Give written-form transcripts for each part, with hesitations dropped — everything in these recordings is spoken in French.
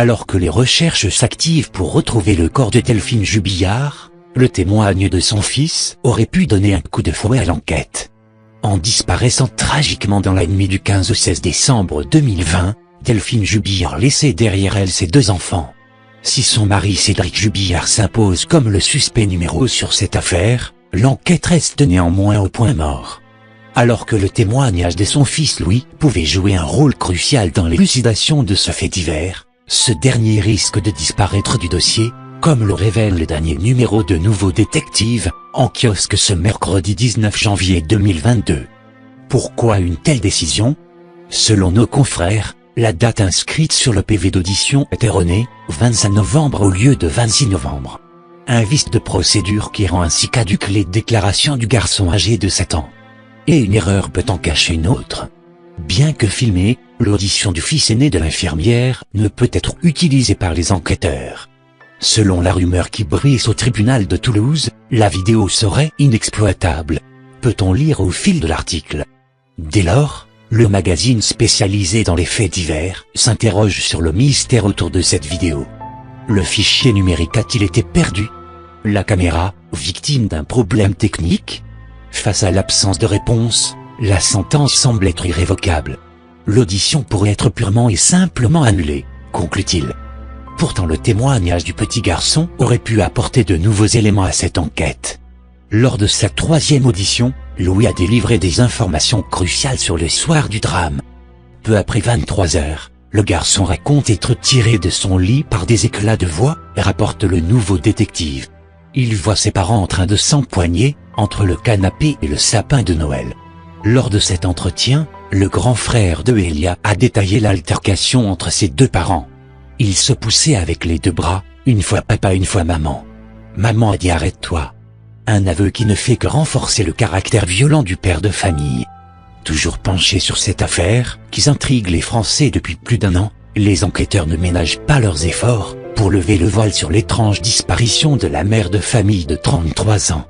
Alors que les recherches s'activent pour retrouver le corps de Delphine Jubillard, le témoigne de son fils aurait pu donner un coup de fouet à l'enquête. En disparaissant tragiquement dans la nuit du 15 au 16 décembre 2020, Delphine Jubillard laissait derrière elle ses 2 enfants. Si son mari Cédric Jubillard s'impose comme le suspect numéro sur cette affaire, l'enquête reste néanmoins au point mort. Alors que le témoignage de son fils Louis pouvait jouer un rôle crucial dans l'élucidation de ce fait divers, ce dernier risque de disparaître du dossier, comme le révèle le dernier numéro de Nouveau Détective, en kiosque ce mercredi 19 janvier 2022. Pourquoi une telle décision? Selon nos confrères, la date inscrite sur le PV d'audition est erronée, 25 novembre au lieu de 26 novembre. Un vice de procédure qui rend ainsi caduque les déclarations du garçon âgé de 7 ans. Et une erreur peut en cacher une autre. Bien que filmée, l'audition du fils aîné de l'infirmière ne peut être utilisée par les enquêteurs. Selon la rumeur qui brise au tribunal de Toulouse, la vidéo serait inexploitable. Peut-on lire au fil de l'article? Dès lors, le magazine spécialisé dans les faits divers s'interroge sur le mystère autour de cette vidéo. Le fichier numérique a-t-il été perdu? La caméra, victime d'un problème technique? Face à l'absence de réponse, la sentence semble être irrévocable. L'audition pourrait être purement et simplement annulée, conclut-il. Pourtant le témoignage du petit garçon aurait pu apporter de nouveaux éléments à cette enquête. Lors de sa 3e audition, Louis a délivré des informations cruciales sur le soir du drame. Peu après 23 heures, le garçon raconte être tiré de son lit par des éclats de voix, rapporte le Nouveau Détective. Il voit ses parents en train de s'empoigner, entre le canapé et le sapin de Noël. Lors de cet entretien, le grand frère de Elia a détaillé l'altercation entre ses 2 parents. Ils se poussaient avec les 2 bras, une fois papa une fois maman. Maman a dit arrête-toi. Un aveu qui ne fait que renforcer le caractère violent du père de famille. Toujours penchés sur cette affaire, qui intrigue les Français depuis plus d'1 an, les enquêteurs ne ménagent pas leurs efforts pour lever le voile sur l'étrange disparition de la mère de famille de 33 ans.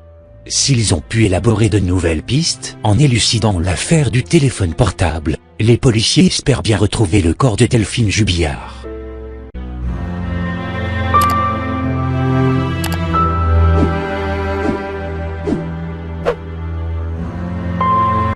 S'ils ont pu élaborer de nouvelles pistes en élucidant l'affaire du téléphone portable, les policiers espèrent bien retrouver le corps de Delphine Jubillard.